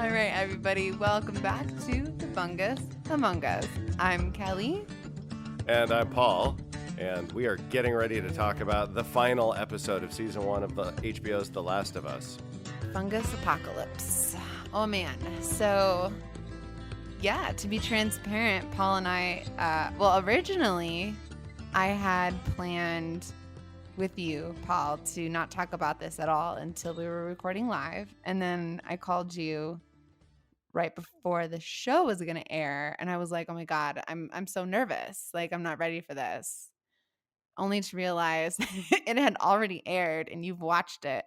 All right, everybody, welcome back to the Fungus Among Us. I'm Kelly. And I'm Paul, and we are getting ready to talk about the final episode of season 1 of the HBO's The Last of Us. Fungus Apocalypse. Oh, man. So, yeah, to be transparent, Paul and I, originally, I had planned with you, Paul, to not talk about this at all until we were recording live. And then I called you right before the show was going to air, and I was like, oh my God, I'm so nervous. Like, I'm not ready for this. Only to realize it had already aired and you've watched it.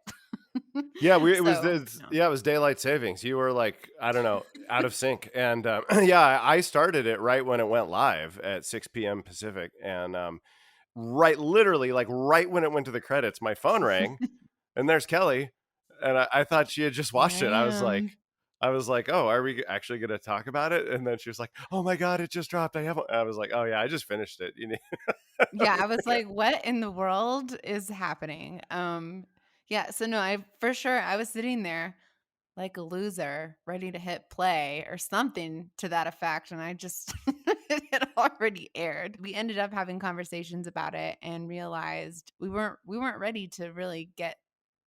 Yeah, it was daylight savings. You were like, I don't know, out of sync. And I started it right when it went live at 6 p.m. Pacific. And literally, like right when it went to the credits, my phone rang, and there's Kelly. And I thought she had just watched it. I was like, oh, are we actually going to talk about it? And then she was like, oh my God, it just dropped. I was like, oh yeah, I just finished it. Yeah, I was like, what in the world is happening? Yeah, so no, I was sitting there like a loser, ready to hit play or something to that effect, and I just it had already aired. We ended up having conversations about it and realized we weren't ready to really get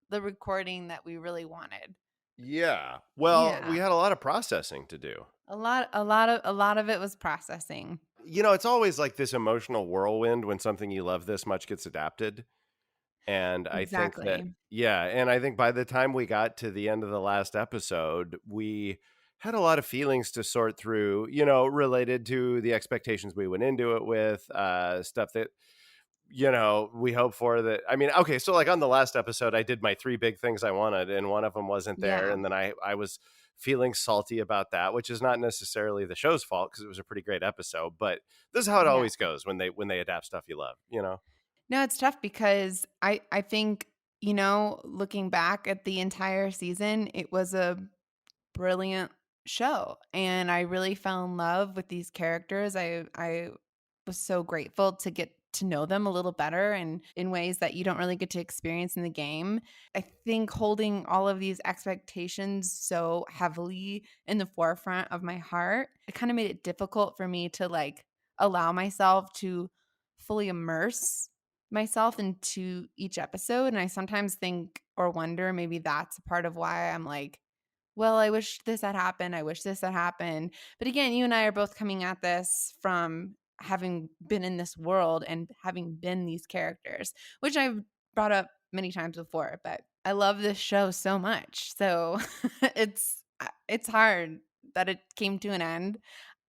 the recording that we really wanted. Yeah. Well, we Yeah. had a lot of processing to do. A lot of it was processing. It's always like this emotional whirlwind when something you love this much gets adapted. And I think that, Exactly. yeah. And I think by the time we got to the end of the last episode, we had a lot of feelings to sort through, related to the expectations we went into it with, stuff that, we hope for that. I mean, okay. So like on the last episode, I did my 3 big things I wanted, and one of them wasn't there. Yeah. And then I was feeling salty about that, which is not necessarily the show's fault because it was a pretty great episode, but this is how it Yeah. always goes when they adapt stuff you love. No, it's tough because I think, looking back at the entire season, it was a brilliant show, and I really fell in love with these characters. I was so grateful to get to know them a little better and in ways that you don't really get to experience in the game. I think holding all of these expectations so heavily in the forefront of my heart, it kind of made it difficult for me to like allow myself to fully immerse myself into each episode. And I sometimes think or wonder maybe that's a part of why I'm like, well, I wish this had happened. I wish this had happened. But again, you and I are both coming at this from having been in this world and having been these characters, which I've brought up many times before, but I love this show so much. So it's hard that it came to an end.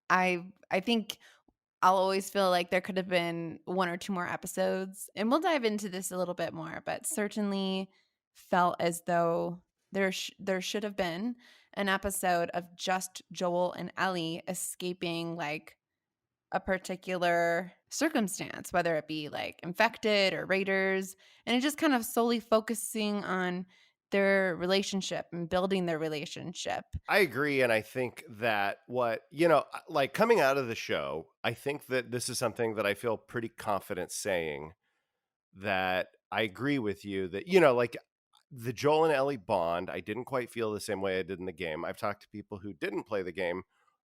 I think I'll always feel like there could have been 1 or 2 more episodes, and we'll dive into this a little bit more, but certainly felt as though there should have been an episode of just Joel and Ellie escaping like a particular circumstance, whether it be like infected or raiders, and it just kind of solely focusing on their relationship and building their relationship. I agree. And I think that like coming out of the show, I think that this is something that I feel pretty confident saying, that I agree with you that, like the Joel and Ellie bond, I didn't quite feel the same way I did in the game. I've talked to people who didn't play the game,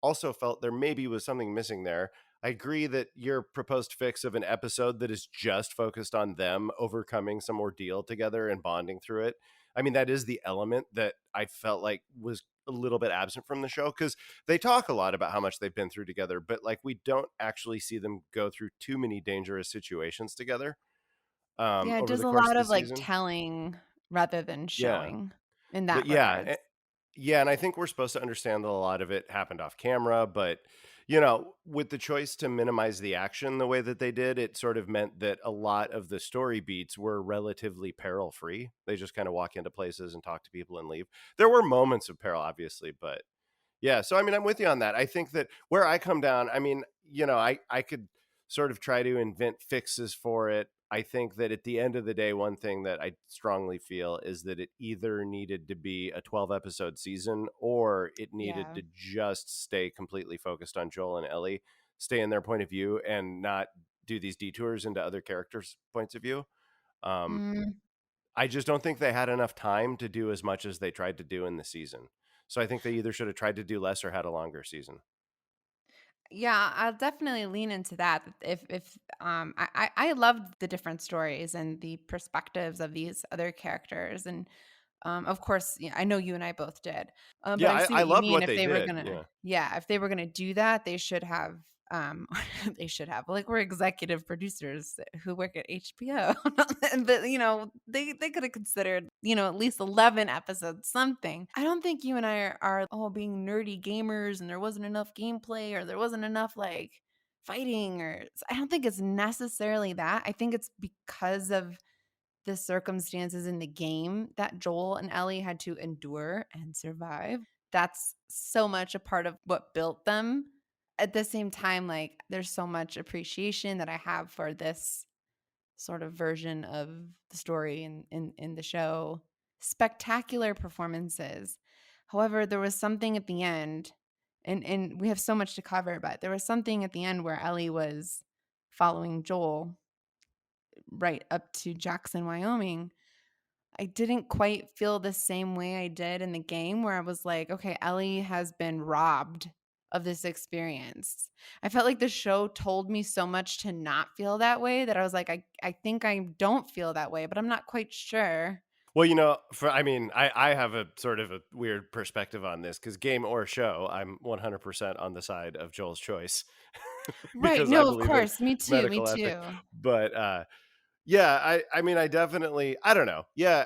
also felt there maybe was something missing there. I agree that your proposed fix of an episode that is just focused on them overcoming some ordeal together and bonding through it, I mean, that is the element that I felt like was a little bit absent from the show, because they talk a lot about how much they've been through together, but like we don't actually see them go through too many dangerous situations together Yeah, it over does the a course lot of the of like season. telling rather than Yeah. showing in But that yeah, regards. yeah, and I think we're supposed to understand that a lot of it happened off camera, but with the choice to minimize the action the way that they did, it sort of meant that a lot of the story beats were relatively peril free. They just kind of walk into places and talk to people and leave. There were moments of peril, obviously, but yeah. So I mean, I'm with you on that. I think that where I come down, I mean, I could sort of try to invent fixes for it. I think that at the end of the day, one thing that I strongly feel is that it either needed to be a 12 episode season, or it needed Yeah. to just stay completely focused on Joel and Ellie, stay in their point of view, and not do these detours into other characters' points of view. Um, Mm, I just don't think they had enough time to do as much as they tried to do in the season. So I think they either should have tried to do less or had a longer season. Yeah, I'll definitely lean into that. If I loved the different stories and the perspectives of these other characters, and of course, yeah, I know you and I both did. But Yeah, I see I what you loved mean. what If they they were did. gonna, Yeah. yeah, if they were gonna do that, they should have. They should have, like, we're executive producers who work at HBO, but they could have considered, at least 11 episodes, something. I don't think you and I are all being nerdy gamers, and there wasn't enough gameplay, or there wasn't enough like fighting, or I don't think it's necessarily that. I think it's because of the circumstances in the game that Joel and Ellie had to endure and survive. That's so much a part of what built them. At the same time, like, there's so much appreciation that I have for this sort of version of the story in the show. Spectacular performances. However, there was something at the end, and we have so much to cover, but there was something at the end where Ellie was following Joel right up to Jackson, Wyoming. I didn't quite feel the same way I did in the game, where I was like, "Okay, Ellie has been robbed of this experience." I felt like the show told me so much to not feel that way, that I was like, I think I don't feel that way, but I'm not quite sure." Well, I mean, I have a sort of a weird perspective on this because game or show, I'm 100% on the side of Joel's choice Right, because I no, of believe in course, me too, me medical ethics. too. But yeah, I mean, I definitely, I don't know. Yeah,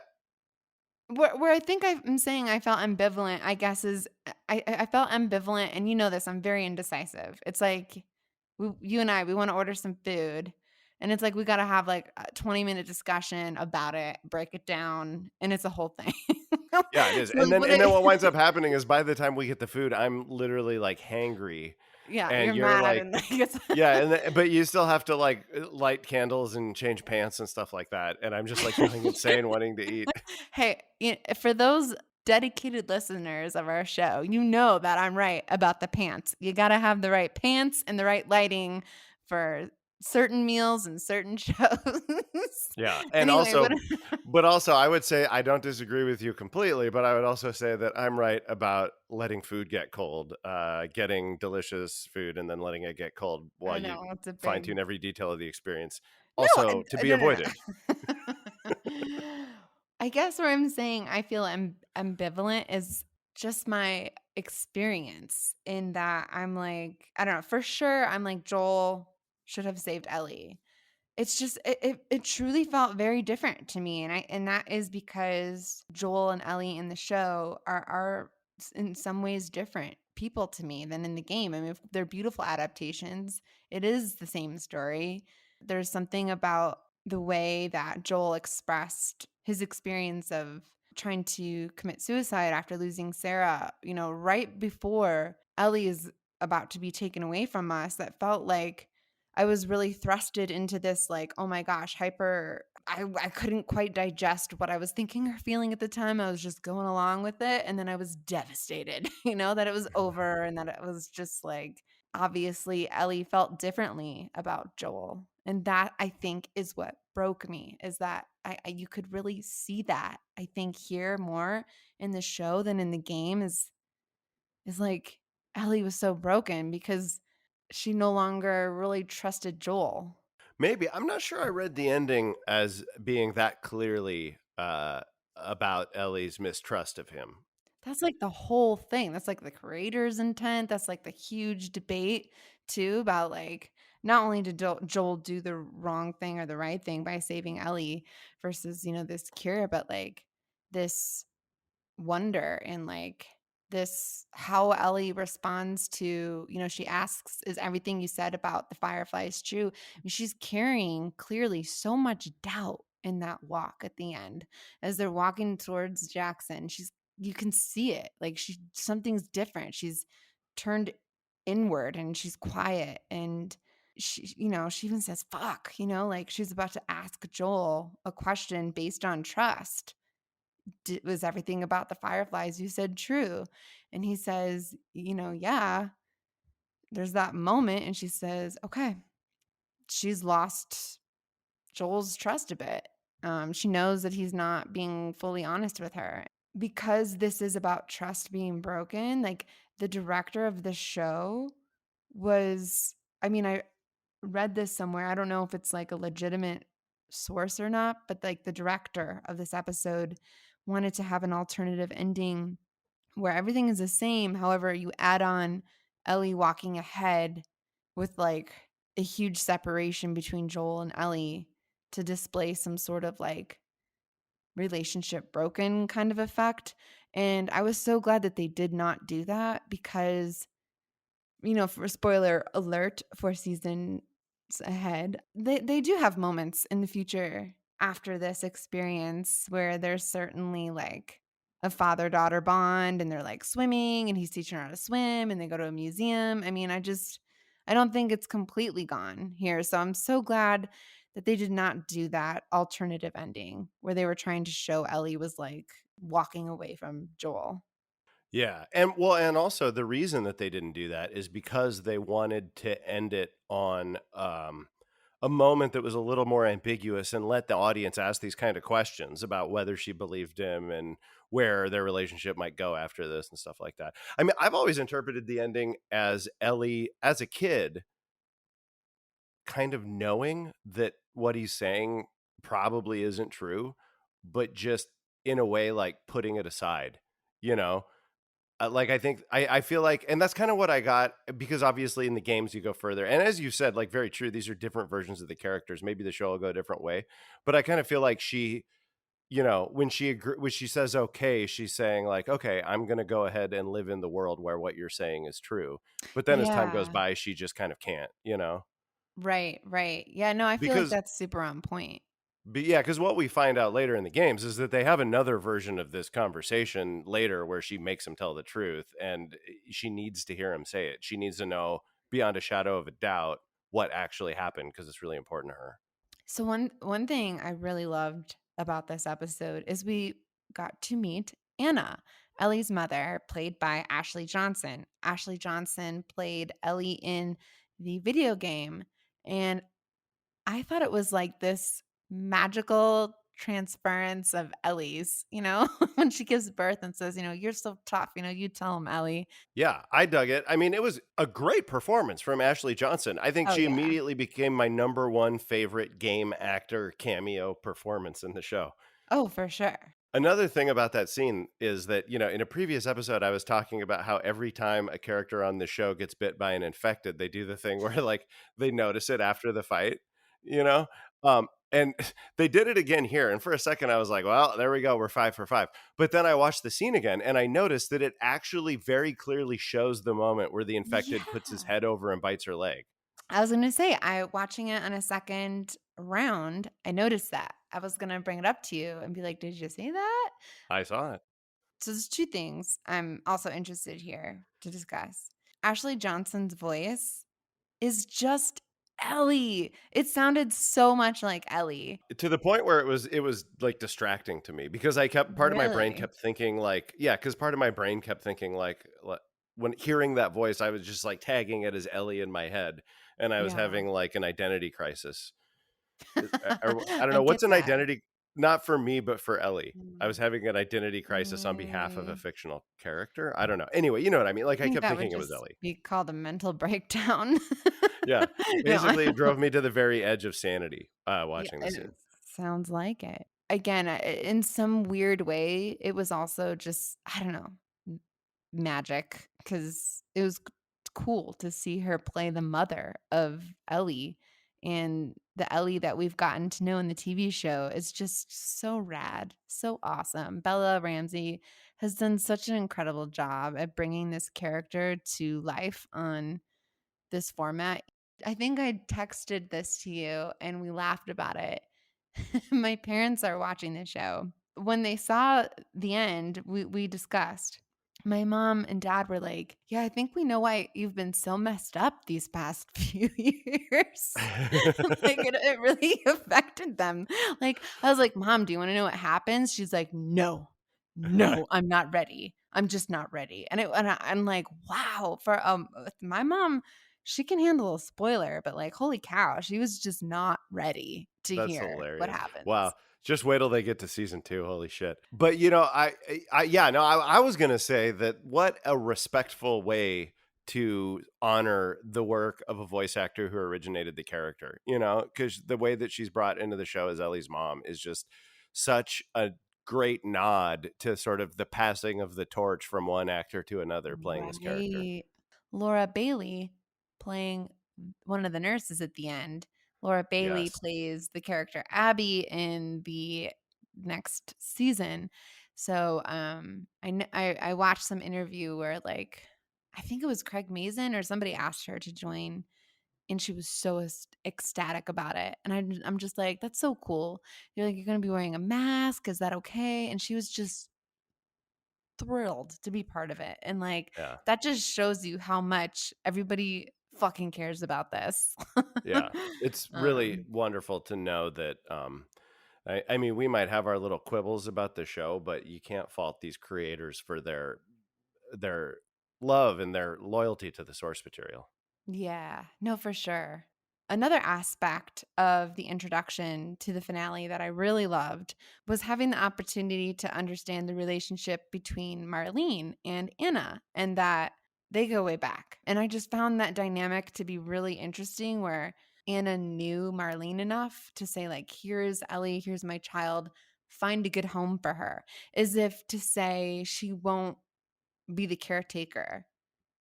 Where I think I'm saying I felt ambivalent, I guess, is I felt ambivalent, and you know this, I'm very indecisive. It's like you and I, we want to order some food, and it's like we got to have like a 20-minute discussion about it, break it down, and it's a whole thing. yeah, it is. So, like, And then what winds up happening is by the time we get the food, I'm literally like hangry, yeah, and you're you're mad, like, and like it's yeah, but you still have to like light candles and change pants and stuff like that, and I'm just like going insane wanting to eat. Hey, for those dedicated listeners of our show, you know that I'm right about the pants. You gotta have the right pants and the right lighting for certain meals and certain shows. Yeah, and Anyway, what also but also I would say I don't disagree with you completely, but I would also say that I'm right about letting food get cold, getting delicious food and then letting it get cold while I you know, it's a fine big tune every detail of the experience. no, Also, to be no, no, avoided. no. I guess where I'm saying I feel ambivalent is just my experience, in that I'm like, I don't know, for sure, I'm like, Joel should have saved Ellie. It's just it truly felt very different to me, and that is because Joel and Ellie in the show are in some ways different people to me than in the game. I mean, if they're beautiful adaptations. It is the same story. There's something about the way that Joel expressed his experience of trying to commit suicide after losing Sarah, right before Ellie is about to be taken away from us, that felt like I was really thrusted into this, like, oh my gosh, hyper. I couldn't quite digest what I was thinking or feeling at the time. I was just going along with it. And then I was devastated, that it was over, and that it was just like, obviously, Ellie felt differently about Joel. And that, I think, is what broke me, is that you could really see that, I think, here more in the show than in the game, is like Ellie was so broken because she no longer really trusted Joel. Maybe I'm not sure I read the ending as being that clearly about Ellie's mistrust of him. That's like the whole thing. That's like the creator's intent. That's like the huge debate too, about like, not only did Joel do the wrong thing or the right thing by saving Ellie versus, this cure, but like this wonder, and like this, how Ellie responds to, she asks, "Is everything you said about the fireflies true?" I mean, she's carrying clearly so much doubt in that walk at the end as they're walking towards Jackson. You can see it. Like, something's different. She's turned inward, and she's quiet, and she even says fuck, like she's about to ask Joel a question based on trust. Was everything about the fireflies you said true? And he says, yeah. There's that moment, and she says, okay. She's lost Joel's trust a bit. She knows that he's not being fully honest with her. because this is about trust being broken, like, the director of the show was I mean, I read this somewhere, I don't know if it's, like, a legitimate source or not, but, like, the director of this episode wanted to have an alternative ending where everything is the same, however, you add on Ellie walking ahead with, like, a huge separation between Joel and Ellie to display some sort of, like, relationship broken kind of effect, and I was so glad that they did not do that because, for spoiler alert for seasons ahead, they do have moments in the future after this experience where there's certainly, like, a father-daughter bond, and they're, like, swimming, and he's teaching her how to swim, and they go to a museum. I mean, I don't think it's completely gone here, so I'm so glad that they did not do that alternative ending where they were trying to show Ellie was, like, walking away from Joel. Yeah, and well, and also the reason that they didn't do that is because they wanted to end it on, a moment that was a little more ambiguous and let the audience ask these kind of questions about whether she believed him and where their relationship might go after this and stuff like that. I mean, I've always interpreted the ending as Ellie, as a kid, kind of knowing that what he's saying probably isn't true, but just in a way, like, putting it aside, you know? Like, I think I feel like and that's kinda what I got because obviously in the games you go further, and as you said, like, very true, these are different versions of the characters, maybe the show will go a different way, but I kinda feel like she, when she says, "Okay," she's saying like, "Okay, I'm gonna go ahead and live in the world where what you're saying is true." But then as time goes Yeah. by, she just kind of can't, you know? Right, right. Yeah, no, I feel like Because that's super on point. Yeah, because what we find out later in the games is that they have another version of this conversation later where she makes him tell the truth, and she needs to hear him say it. She needs to know beyond a shadow of a doubt what actually happened because it's really important to her. So one thing I really loved about this episode is we got to meet Anna, Ellie's mother, played by Ashley Johnson. Ashley Johnson played Ellie in the video game, and I thought it was like this magical transference of Ellie's, when she gives birth and says, "You're so tough, you tell him, Ellie." Yeah, I dug it. I mean, it was a great performance from Ashley Johnson. I think Oh she yeah. immediately became my number one favorite game actor cameo performance in the show. Oh, for sure. Another thing about that scene is that, in a previous episode, I was talking about how every time a character on the show gets bit by an infected, they do the thing where like they notice it after the fight, you know? And they did it again here. And for a second, I was like, well, there we go. We're 5 for 5. But then I watched the scene again and I noticed that it actually very clearly shows the moment where the infected puts his Yeah. head over and bites her leg. I was gonna say, I watching it on a second round, I noticed that. I was gonna bring it up to you and be like, "Did you see that?" I saw it. So there's 2 things I'm also interested here to discuss. Ashley Johnson's voice is just Ellie. It sounded so much like Ellie. To the point where it was, like, distracting to me because I kept part of my brain Really? kept thinking, like yeah, because part of my brain kept thinking, like, when hearing that voice, I was just, like, tagging it as Ellie in my head, and I was Yeah. having, like, an identity crisis. Or I don't I know, get what's an that. identity not for me, but for Ellie. I was Mm. having an identity crisis on behalf of a Mm. fictional character? I don't know. Anyway, you know what I mean? Like, I I think kept that would thinking it was just Ellie. be called a mental breakdown. Yeah. No, Basically, it drove me to the very edge of sanity, yeah, watching the it scene. sounds like it. Again, in some weird way, it was also just, I don't know, m magic because it was cool to see her play the mother of Ellie, and the Ellie that we've gotten to know in the TV show is just so rad, so awesome. Bella Ramsey has done such an incredible job at bringing this character to life on this format. I think I texted this to you and we laughed about it. My parents are watching the show. When they saw the end, we discussed. My mom and dad were like, "Yeah, I think we know why you've been so messed up these past few years." Like it really affected them. Like I was like, "Mom, do you want to know what happens?" She's like, "No. No, I'm not ready. I'm just not ready." I'm like, "Wow." With my mom, she can handle a spoiler, but like, holy cow, she was just not ready to That's hear what hilarious. Wow. happens. Just wait till they get to season 2, holy shit. But, yeah, no, I was gonna say that what a respectful way to honor the work of a voice actor who originated the character, because the way that she's brought into the show as Ellie's mom is just such a great nod to sort of the passing of the torch from one actor to another playing this character. Right. Laura Bailey playing one of the nurses at the end. Laura Bailey Yes. plays the character Abby in the next season. So, I watched some interview where, like, I think it was Craig Mazin or somebody asked her to join, and she was so ecstatic about it, and I'm just like, "That's so cool." You're like, "You're gonna be wearing a mask, is that okay?" And she was just thrilled to be part of it, and, like, Yeah. that just shows you how much everybody fucking cares about this. Yeah. It's really Um, wonderful to know that, I mean, we might have our little quibbles about the show, but you can't fault these creators for their love and their loyalty to the source material. yeah, no, for sure. Another aspect of the introduction to the finale that I really loved was having the opportunity to understand the relationship between Marlene and Anna, and that they go way back. And I just found that dynamic to be really interesting where Anna knew Marlene enough to say, like, here's Ellie, here's my child, find a good home for her, as if to say she won't be the caretaker.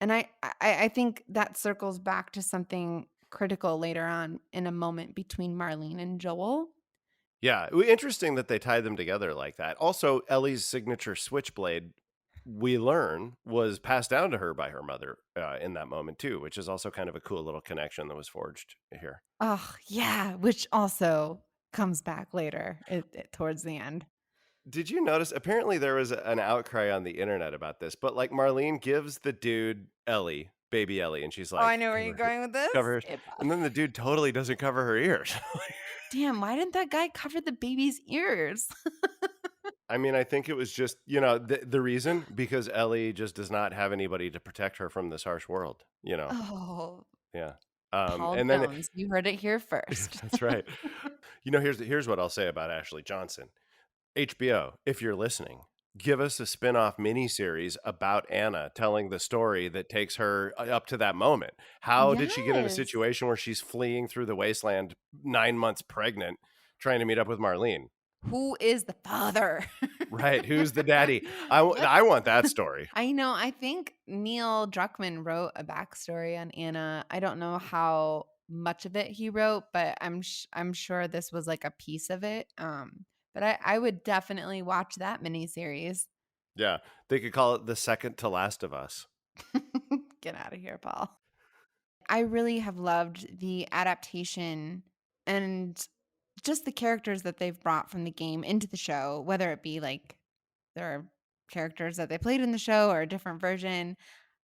And I think that circles back to something critical later on in a moment between Marlene and Joel. Yeah, interesting that they tied them together like that. Also, Ellie's signature switchblade, we learn, was passed down to her by her mother in that moment too, which is also kind of a cool little connection that was forged here. Oh, yeah, which also comes back later towards the end. Did you notice? Apparently, there was an outcry on the internet about this, but like Marlene gives the dude Ellie, baby Ellie, and she's Oh, I like, know where you're going with this. cover her, It and then the dude totally doesn't cover her ears. Damn, why didn't that guy cover the baby's ears? I mean, I think it was just, the reason because Ellie just does not have anybody to protect her from this harsh world. Oh, Yeah. Paul And then Jones, you heard it here first. that's right. Here's what I'll say about Ashley Johnson. HBO, if you're listening, give us a spin-off miniseries about Anna telling the story that takes her up to that moment. How did she get in a Yes. situation where she's fleeing through the wasteland 9 months pregnant trying to meet up with Marlene? Who is the father? Right, who's the daddy? What I want that story. I know, I think Neil Druckmann wrote a backstory on Anna. I don't know how much of it he wrote, but I'm sure this was, like, a piece of it, but I would definitely watch that miniseries. Yeah, they could call it The Second to Last of Us. Get out of here, Paul. I really have loved the adaptation and just the characters that they've brought from the game into the show, whether it be, like, their characters that they played in the show or a different version.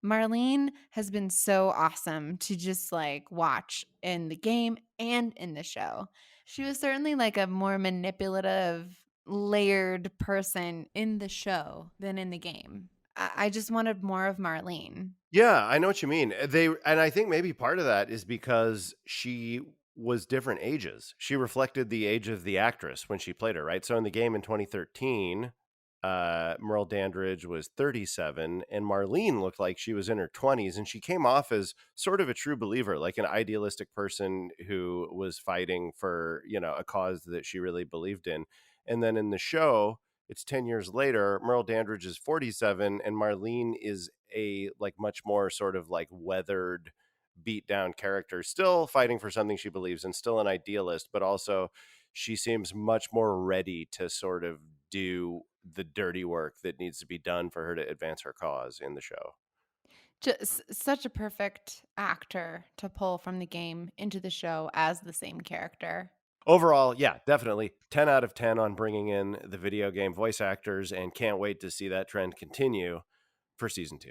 Marlene has been so awesome to just, like, watch in the game and in the show. She was certainly, like, a more manipulative, layered person in the show than in the game. I just wanted more of Marlene. Yeah, I know what you mean. And I think maybe part of that is because she was different ages. She reflected the age of the actress when she played her, right? So in the game in 2013, Merle Dandridge was 37 and Marlene looked like she was in her 20s, and she came off as sort of a true believer, like an idealistic person who was fighting for, a cause that she really believed in. And then in the show, it's 10 years later, Merle Dandridge is 47 and Marlene is a like much more sort of like weathered, beat down character, still fighting for something she believes in, still an idealist, but also she seems much more ready to sort of do the dirty work that needs to be done for her to advance her cause in the show. Just such a perfect actor to pull from the game into the show as the same character. Overall, yeah, definitely 10 out of 10 on bringing in the video game voice actors, and can't wait to see that trend continue for season 2.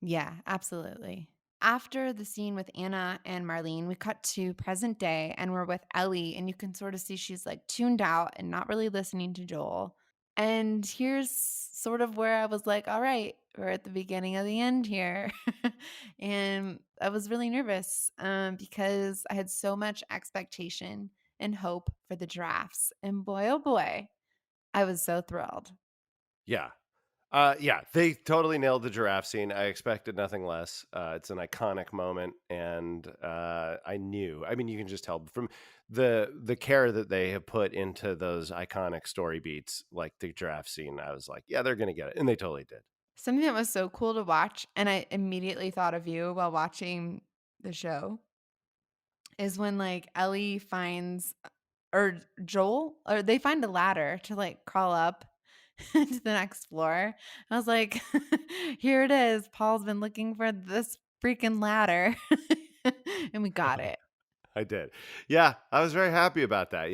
Yeah, absolutely. After the scene with Anna and Marlene, we cut to present day and we're with Ellie, and you can sort of see she's like tuned out and not really listening to Joel. And here's sort of where I was like, all right, we're at the beginning of the end here. And I was really nervous because I had so much expectation and hope for the drafts. And boy, oh boy, I was so thrilled. Yeah. Yeah, they totally nailed the giraffe scene. I expected nothing less. It's an iconic moment, and I knew. I mean, you can just tell from the care that they have put into those iconic story beats, like the giraffe scene. I was like, yeah, they're gonna get it, and they totally did. Something that was so cool to watch, and I immediately thought of you while watching the show, is when like Ellie finds or Joel or they find a ladder to like crawl up to the next floor. I was like, here it is. Paul's been looking for this freaking ladder and we got it. I did. Yeah, I was very happy about that,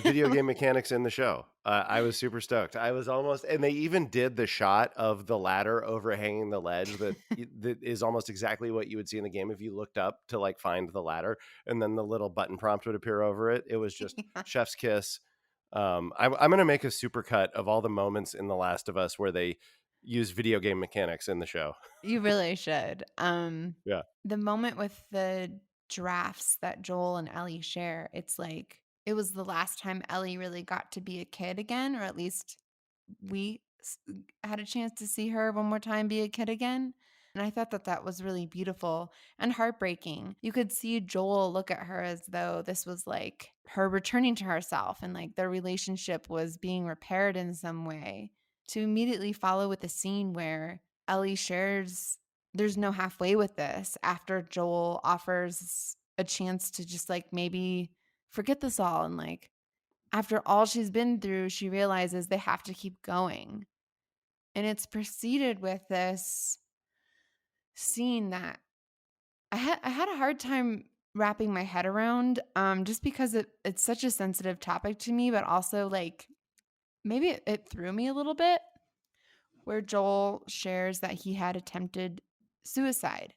video game mechanics in the show. I was super stoked. I was almost and they even did the shot of the ladder overhanging the ledge that is almost exactly what you would see in the game if you looked up to, like, find the ladder, and then the little button prompt would appear over it. It was just Yeah, chef's kiss. I'm gonna make a super cut of all the moments in The Last of Us where they use video game mechanics in the show. you really should. Yeah. The moment with the drafts that Joel and Ellie share, it's like it was the last time Ellie really got to be a kid again, or at least we had a chance to see her one more time be a kid again. And I thought that that was really beautiful and heartbreaking. You could see Joel look at her as though this was like her returning to herself and like their relationship was being repaired in some way. To immediately follow with a scene where Ellie shares there's no halfway with this after Joel offers a chance to just like maybe forget this all and like after all she's been through, she realizes they have to keep going. And it's preceded with this scene that I had a hard time wrapping my head around, just because it's such a sensitive topic to me, but also like maybe it threw me a little bit. Where Joel shares that he had attempted suicide.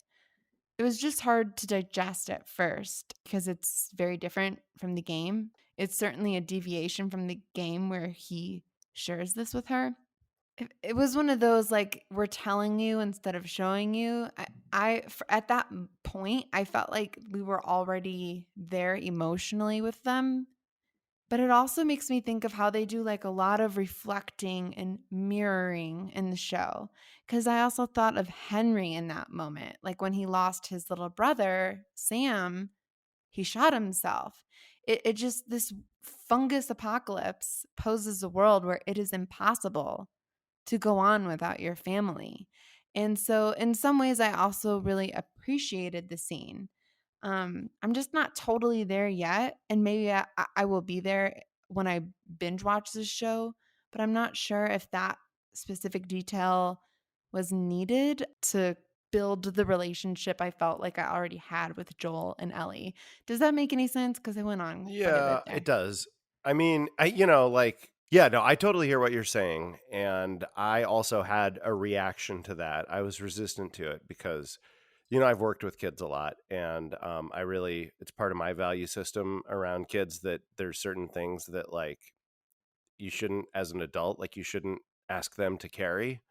It was just hard to digest at first because it's very different from the game. It's certainly a deviation from the game where he shares this with her. It was one of those, like, we're telling you instead of showing you. At that point, I felt like we were already there emotionally with them, but it also makes me think of how they do, like, a lot of reflecting and mirroring in the show. Because I also thought of Henry in that moment, like, when he lost his little brother, Sam, he shot himself. It just this fungus apocalypse poses a world where it is impossible to go on without your family. And so in some ways I also really appreciated the scene. I'm just not totally there yet, and maybe I will be there when I binge watch this show, but I'm not sure if that specific detail was needed to build the relationship I felt like I already had with Joel and Ellie. Does that make any sense? Because I went on quite a bit Yeah, it there. does. I mean, yeah, no, I totally hear what you're saying. And I also had a reaction to that. I was resistant to it because, I've worked with kids a lot. And it's part of my value system around kids that there's certain things that, like, you shouldn't, as an adult, like, you shouldn't ask them to carry.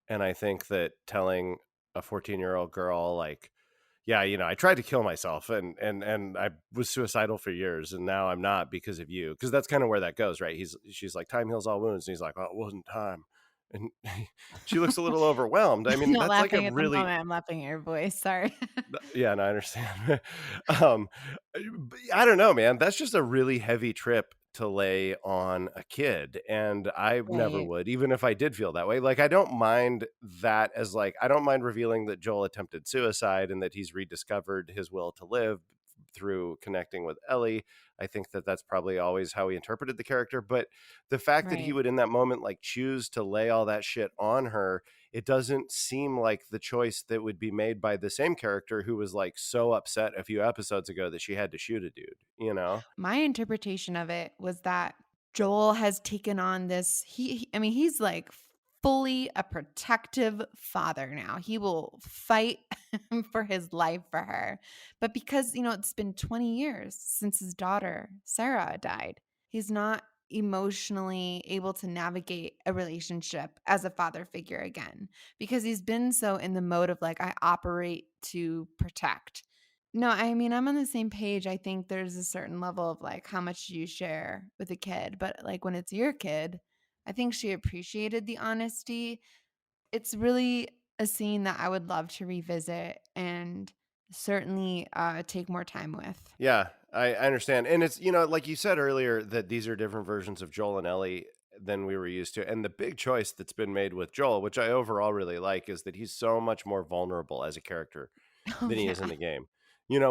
And I think that telling a 14-year-old girl, like, yeah, I tried to kill myself and I was suicidal for years and now I'm not because of you. Because that's kind of where that goes, right? She's like, time heals all wounds, and he's like, well, it wasn't time. And she looks a little overwhelmed. I I'm mean, not that's like a laughing at the really moment, I'm laughing at your voice, sorry. yeah, and I understand. um, but I don't know, man. That's just a really heavy trip to lay on a kid, and I never Right, would, even if I did feel that way. Like, I don't mind that as like I don't mind revealing that Joel attempted suicide and that he's rediscovered his will to live through connecting with Ellie. I think that that's probably always how he interpreted the character, but the fact that he right. would in that moment like choose to lay all that shit on her, it doesn't seem like the choice that would be made by the same character who was like so upset a few episodes ago that she had to shoot a dude, you know? My interpretation of it was that Joel has taken on this I mean, he's like fully a protective father now. He will fight for his life for her. But because, it's been 20 years since his daughter, Sarah, died, he's not emotionally able to navigate a relationship as a father figure again because he's been so in the mode of like, I operate to protect. No, I mean, I'm on the same page. I think there's a certain level of, like, how much you share with a kid, but, like, when it's your kid, I think she appreciated the honesty. It's really a scene that I would love to revisit and certainly, take more time with. Yeah, I understand, and it's like you said earlier, that these are different versions of Joel and Ellie than we were used to, and the big choice that's been made with Joel, which I overall really like, is that he's so much more vulnerable as a character Oh, than he is in yeah. the game.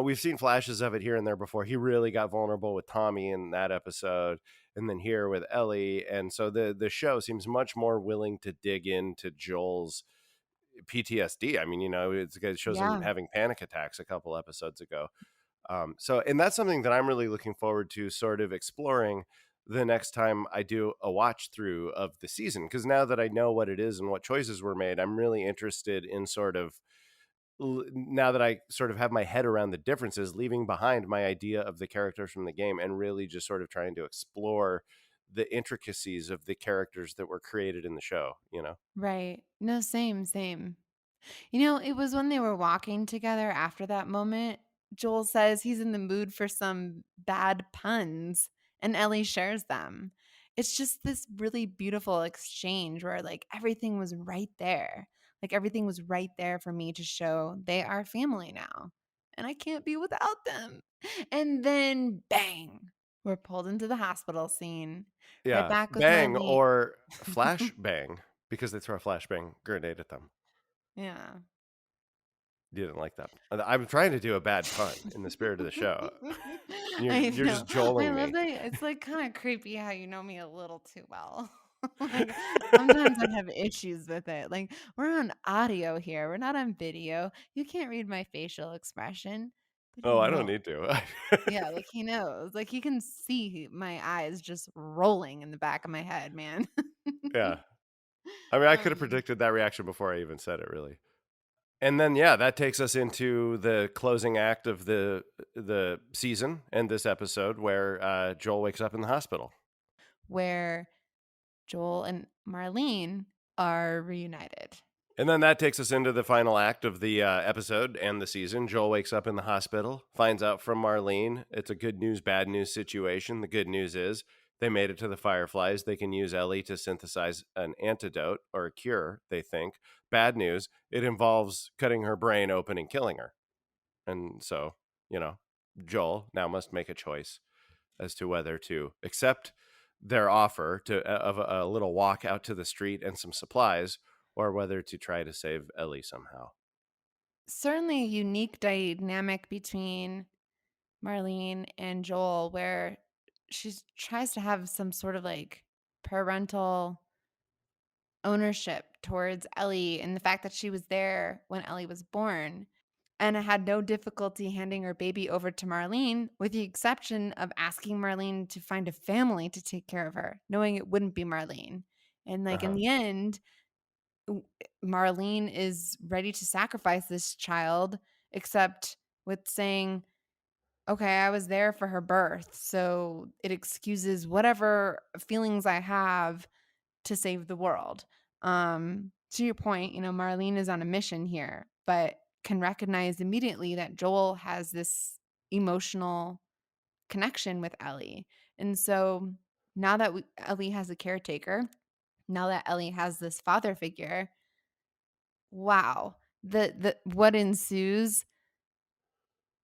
We've seen flashes of it here and there before. He really got vulnerable with Tommy in that episode, and then here with Ellie, and so the show seems much more willing to dig into Joel's PTSD. I mean, it shows him Yeah, having panic attacks a couple episodes ago. And that's something that I'm really looking forward to sort of exploring the next time I do a watch through of the season. Because now that I know what it is and what choices were made, I'm really interested in sort of, now that I sort of have my head around the differences, leaving behind my idea of the characters from the game and really just sort of trying to explore the intricacies of the characters that were created in the show. right. No, same, same. It was when they were walking together after that moment, Joel says he's in the mood for some bad puns, and Ellie shares them. It's just this really beautiful exchange where, like, everything was right there. Like, everything was right there for me to show they are family now, and I can't be without them. And then bang, we're pulled into the hospital scene, right Yeah. back with Bang Marlene. or flash bang, because they throw a flashbang grenade at them. Yeah. You didn't like that. I'm trying to do a bad pun in the spirit of the show. You're I you're know. just I joling love me. that it's, like, kinda creepy how you know me a little too well. Like, sometimes I have issues with it. Like, we're on audio here, we're not on video. You can't read my facial expression, but he Oh, I don't knows. need to. Yeah, like, he knows. Like, he can see my eyes just rolling in the back of my head, man. Yeah. I mean, I could have Um, predicted that reaction before I even said it, really. And then, yeah, that takes us into the closing act of the season and this episode where, Joel wakes up in the hospital. where Joel and Marlene are reunited. And then that takes us into the final act of the, episode and the season. Joel wakes up in the hospital, finds out from Marlene. It's a good news, bad news situation. The good news is they made it to the fireflies. They can use Ellie to synthesize an antidote or a cure, they think. Bad news, it involves cutting her brain open and killing her. And so, you know, Joel now must make a choice as to whether to accept their offer of a little walk out to the street and some supplies, or whether to try to save Ellie somehow. Certainly a unique dynamic between Marlene and Joel where she tries to have some sort of, like, parental ownership towards Ellie and the fact that she was there when Ellie was born, and had no difficulty handing her baby over to Marlene, with the exception of asking Marlene to find a family to take care of her, knowing it wouldn't be Marlene. And, like, in Uh-huh. the end, w Marlene is ready to sacrifice this child, except with saying, "Okay, I was there for her birth, so it excuses whatever feelings I have to save the world." To your point, Marlene is on a mission here, but can recognize immediately that Joel has this emotional connection with Ellie. And so now that Ellie has a caretaker, now that Ellie has this father figure, wow, the what ensues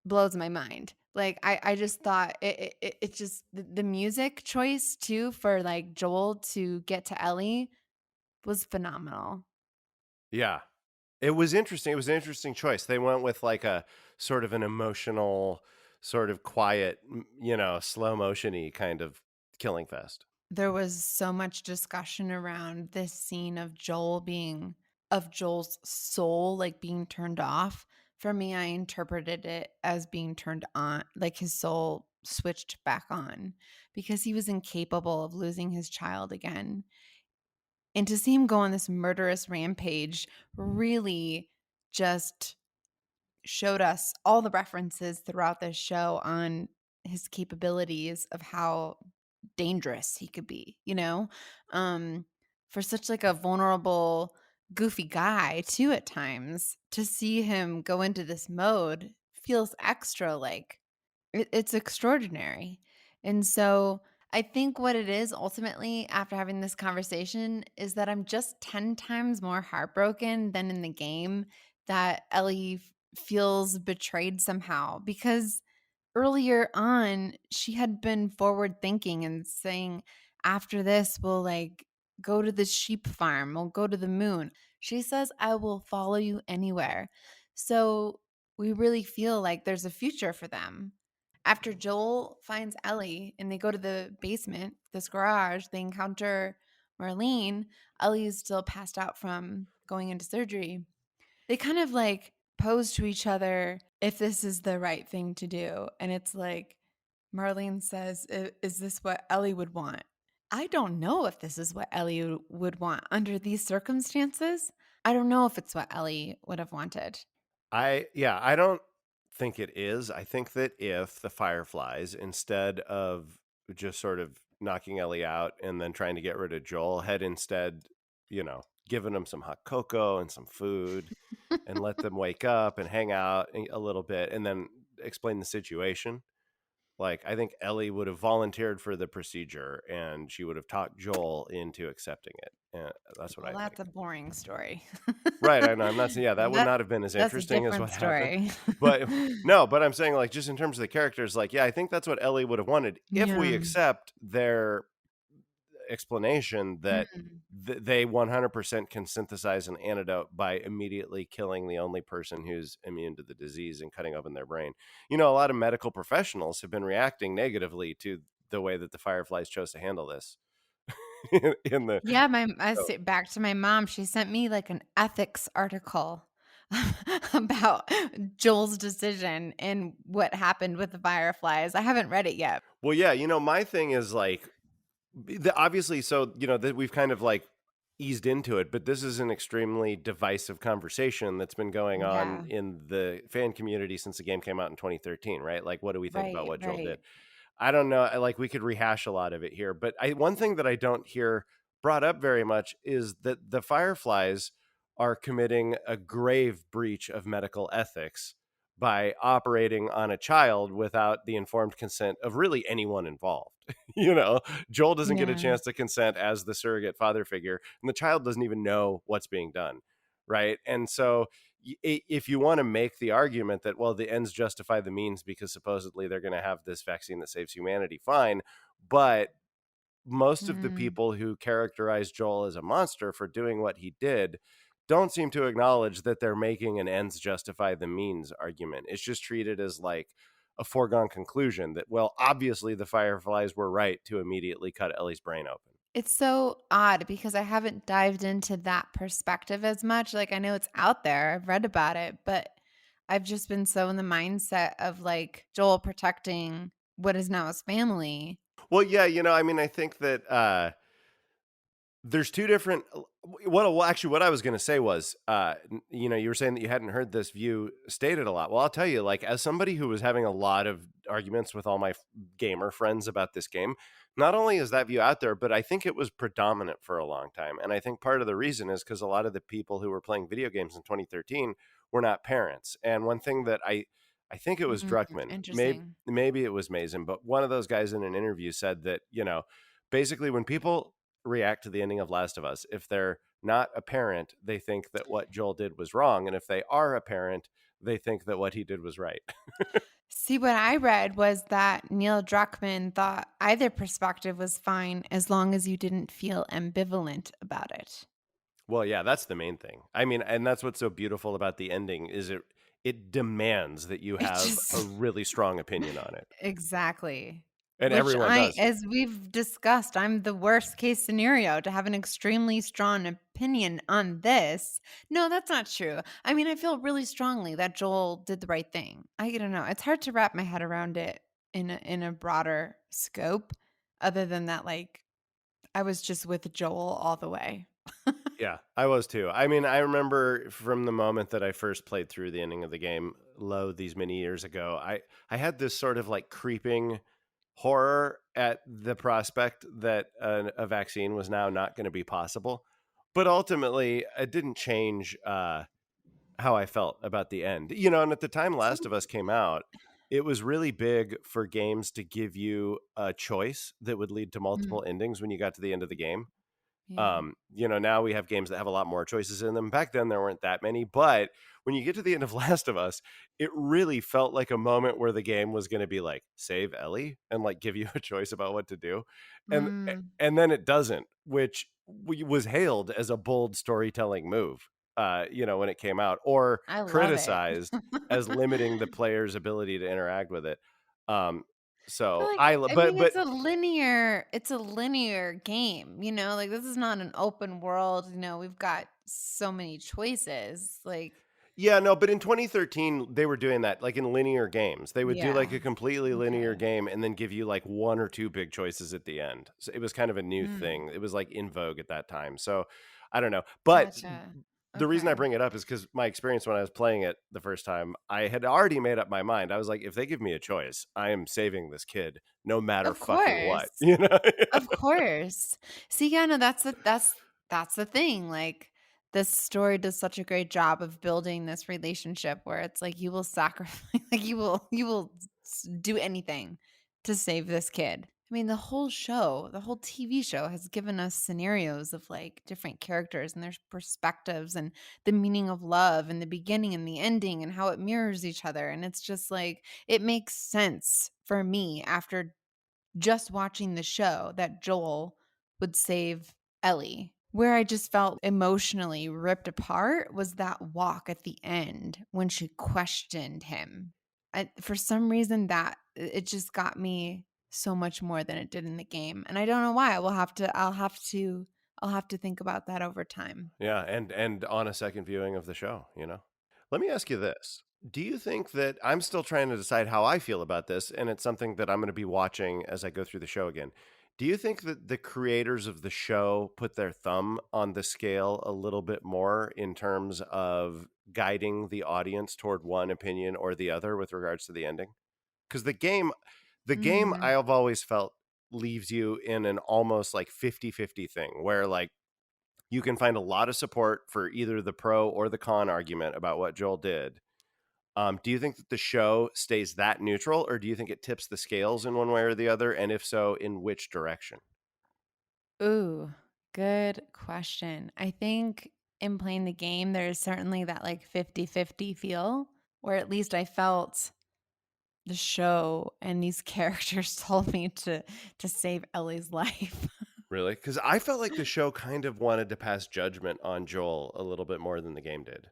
blows my mind. Like, I just thought it just the music choice too for, like, Joel to get to Ellie was phenomenal. Yeah. It was interesting. It was an interesting choice. They went with like a sort of an emotional, sort of quiet, slow motiony kind of killing fest. There was so much discussion around this scene of Joel's soul, like, being turned off. For me, I interpreted it as being turned on, like his soul switched back on because he was incapable of losing his child again. And to see him go on this murderous rampage really just showed us all the references throughout this show on his capabilities of how dangerous he could be, Um, for such, like, a vulnerable, goofy guy too at times, to see him go into this mode feels extra, like it's extraordinary. And so I think what it is ultimately after having this conversation is that I'm just 10 times more heartbroken than in the game that Ellie feels betrayed somehow, because earlier on, she had been forward thinking and saying, after this, we'll like go to the sheep farm, we'll go to the moon. She says, I will follow you anywhere. So we really feel like there's a future for them. After Joel finds Ellie and they go to the basement, this garage, they encounter Marlene. Ellie is still passed out from going into surgery. They kind of like pose to each other if this is the right thing to do. And it's like, Marlene says, Is this what Ellie would want?" I don't know if this is what Ellie would want under these circumstances. I don't know if it's what Ellie would have wanted. I don't think it is. I think that if the Fireflies, instead of just sort of knocking Ellie out and then trying to get rid of Joel, had instead, given them some hot cocoa and some food and let them wake up and hang out a little bit and then explain the situation. Like, I think Ellie would have volunteered for the procedure and she would have talked Joel into accepting it. And that's what Well, I that's think. a boring story. Right, I know, I'm not saying, yeah, that would That not have been as that's a interesting as different what happened, story. but no, but I'm saying, like, just in terms of the characters, like, yeah, I think that's what Ellie would have wanted if we Yeah. accept their explanation that Mm. they 100% can synthesize an antidote by immediately killing the only person who's immune to the disease and cutting open their brain. A lot of medical professionals have been reacting negatively to the way that the Fireflies chose to handle this in the Yeah, my I so. say back to my mom, she sent me, like, an ethics article about Joel's decision and what happened with the fireflies. I haven't read it yet. Well, yeah, my thing is like, obviously, so that we've kind of like eased into it, but this is an extremely divisive conversation that's been going on Yeah. in the fan community since the game came out in 2013, right? Like, what do we think about Right, what Joel right. did? I don't know. Like, we could rehash a lot of it here, but one thing that I don't hear brought up very much is that the Fireflies are committing a grave breach of medical ethics by operating on a child without the informed consent of really anyone involved. you know, Joel doesn't get a Yeah. chance to consent as the surrogate father figure, and the child doesn't even know what's being done. Right. And so if you want to make the argument that, well, the ends justify the means because supposedly they're going to have this vaccine that saves humanity, fine. But most of the Mm. people who characterize Joel as a monster for doing what he did don't seem to acknowledge that they're making an ends justify the means argument. It's just treated as like a foregone conclusion that, well, obviously the Fireflies were right to immediately cut Ellie's brain open. It's so odd because I haven't dived into that perspective as much. Like, I know it's out there, I've read about it, but I've just been so in the mindset of, like, Joel protecting what is now his family. Well, yeah, I mean, I think that there's two different what I was going to say was you were saying that you hadn't heard this view stated a lot. Well, I'll tell you, like, as somebody who was having a lot of arguments with all my gamer friends about this game, not only is that view out there, but I think it was predominant for a long time. And I think part of the reason is because a lot of the people who were playing video games in 2013 were not parents. And one thing that I think it was Mm, Druckmann, interesting. maybe it was Mason, but one of those guys in an interview said that, basically when people react to the ending of Last of Us, if they're not a parent, they think that what Joel did was wrong, and if they are a parent, they think that what he did was right. See, what I read was that Neil Druckmann thought either perspective was fine as long as you didn't feel ambivalent about it. Well, yeah, that's the main thing. I mean, and that's what's so beautiful about the ending is it demands that you It have a just really strong opinion on it, exactly. and Which everyone I does. as we've discussed, I'm the worst case scenario to have an extremely strong opinion on this. No, that's not true. I mean, I feel really strongly that Joel did the right thing. I don't know. It's hard to wrap my head around it in a broader scope other than that, like, I was just with Joel all the way. Yeah, I was too. I mean, I remember from the moment that I first played through the ending of the game, these many years ago, I had this sort of like creeping horror at the prospect that a vaccine was now not going to be possible. But ultimately, it didn't change. how I felt about the end. You know, and at the time So Last of Us came out, it was really big for games to give you a choice that would lead to mm, multiple endings when you got to the end of the game. yeah. You know, now we have games that have a lot more choices in them. Back then, there weren't that many. But when you get to the end of Last of Us, it really felt like a moment where the game was going to be like, save Ellie and like give you a choice about what to do. And Mm, and then it doesn't, which was hailed as a bold storytelling move, you know, when it came out, or I love it. criticized as limiting the player's ability to interact with it. Um, But, so like, I, I but mean, it's a linear game, you know? Like, this is not an open world, you know, we've got so many choices, like Yeah, no, but in 2013, they were doing that, like, in linear games. They would do, like, yeah. a completely linear Okay. game and then give you, like, 1 or 2 big choices at the end. So, it was kind of a new Mm, thing. It was, like, in vogue at that time. So, I don't know. But gotcha. the reason I Okay. bring it up is because my experience when I was playing it the first time, I had already made up my mind. I was like, "If they give me a choice, I am saving this kid no matter Of fucking course. what." You know? Of course. See, yeah, no, that's the thing, like, this story does such a great job of building this relationship where it's like you will sacrifice like, you will do anything to save this kid. I mean, the whole TV show has given us scenarios of, like, different characters and their perspectives and the meaning of love and the beginning and the ending and how it mirrors each other, and it's just like, it makes sense for me after just watching the show that Joel would save Ellie. Where I just felt emotionally ripped apart was that walk at the end when she questioned him. For some reason that it just got me so much more than it did in the game. And I don't know why. I'll have to think about that over time. Yeah, and on a second viewing of the show, you know? Let me ask you this. Do you think that I'm still trying to decide how I feel about this, and it's something that I'm gonna be watching as I go through the show again. Do you think that the creators of the show put their thumb on the scale a little bit more in terms of guiding the audience toward one opinion or the other with regards to the ending? Because the game I Mm. have always felt leaves you in an almost like 50-50 thing where, like, you can find a lot of support for either the pro or the con argument about what Joel did. Do you think that the show stays that neutral, or do you think it tips the scales in one way or the other? And if so, in which direction? Ooh, good question. I think in playing the game, there's certainly that like 50-50 feel where at least I felt the show and these characters told me to save Ellie's life. Really? Because I felt like the show kind of wanted to pass judgment on Joel a little bit more than the game did.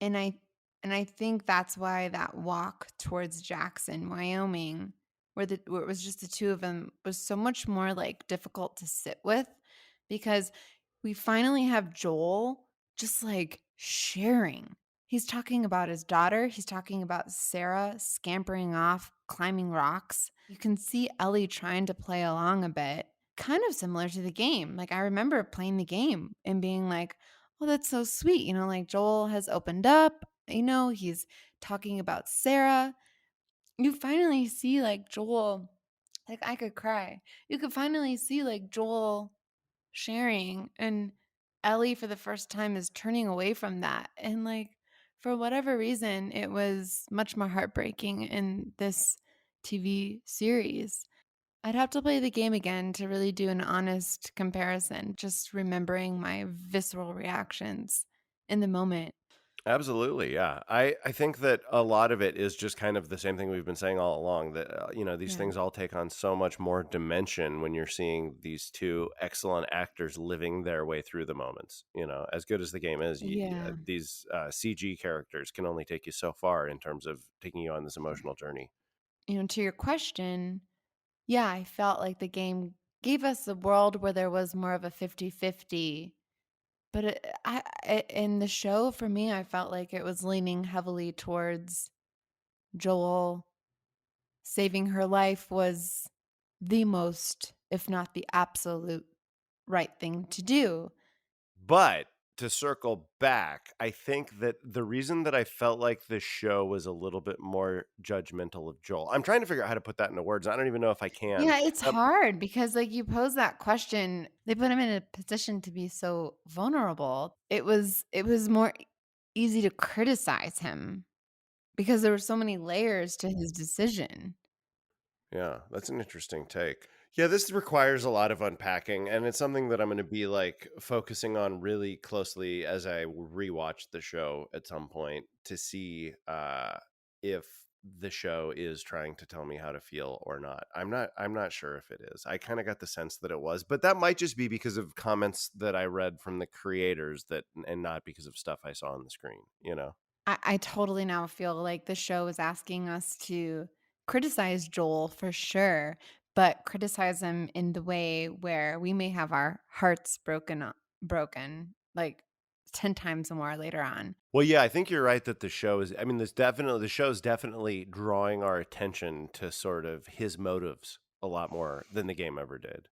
And I think that's why that walk towards Jackson, Wyoming, where it was just the 2 of them was so much more, like, difficult to sit with because we finally have Joel just, like, sharing. He's talking about his daughter, he's talking about Sarah scampering off, climbing rocks. You can see Ellie trying to play along a bit, kind of similar to the game. Like, I remember playing the game and being like, "Oh, that's so sweet," you know, like, Joel has opened up, you know, he's talking about Sarah. You finally see, like, Joel like, I could cry. You could finally see, like, Joel sharing, and Ellie, for the first time, is turning away from that, and, like, for whatever reason, it was much more heartbreaking in this TV series. I'd have to play the game again to really do an honest comparison, just remembering my visceral reactions in the moment. Absolutely, yeah. I think that a lot of it is just kind of the same thing we've been saying all along that, you know, these Yeah. things all take on so much more dimension when you're seeing these 2 excellent actors living their way through the moments, you know? As good as the game is, Yeah. these, CG characters can only take you so far in terms of taking you on this emotional journey. You know, to your question, yeah, I felt like the game gave us a world where there was more of a 50-50. But in the show, for me, I felt like it was leaning heavily towards Joel. Saving her life was the most, if not the absolute right thing to do. But to circle back, I think that the reason that I felt like the show was a little bit more judgmental of Joel, I'm trying to figure out how to put that into words. I don't even know if I can. Yeah, it's Um, hard because, like, you pose that question, they put him in a position to be so vulnerable. It was more easy to criticize him because there were so many layers to his decision. Yeah, that's an interesting take. Yeah, this requires a lot of unpacking, and it's something that I'm going to be like focusing on really closely as I rewatch the show at some point to see if the show is trying to tell me how to feel or not. I'm not sure if it is. I kind of got the sense that it was, but that might just be because of comments that I read from the creators that and not because of stuff I saw on the screen, you know. I totally now feel like the show is asking us to criticize Joel for sure, but criticize him in the way where we may have our hearts broken like 10 times more later on. Well, yeah, I think you're right that the show is I mean, the show's definitely drawing our attention to sort of his motives a lot more than the game ever did.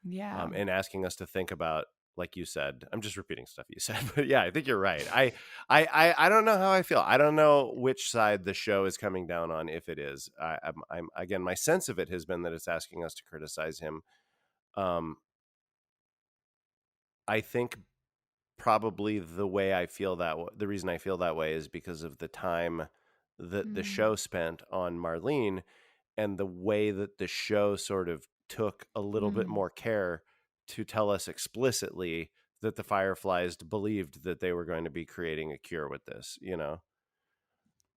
Yeah. And asking us to think about, like you said, I'm just repeating stuff you said, but yeah, I think you're right. I don't know how I feel. I don't know which side the show is coming down on, if it is. I'm again, my sense of it has been that it's asking us to criticize him. Um, I think probably the way I feel the reason I feel that way is because of the time that the Mm, show spent on Marlene and the way that the show sort of took a little bit mm. more care to tell us explicitly that the fireflies believed that they were going to be creating a cure with this, you know.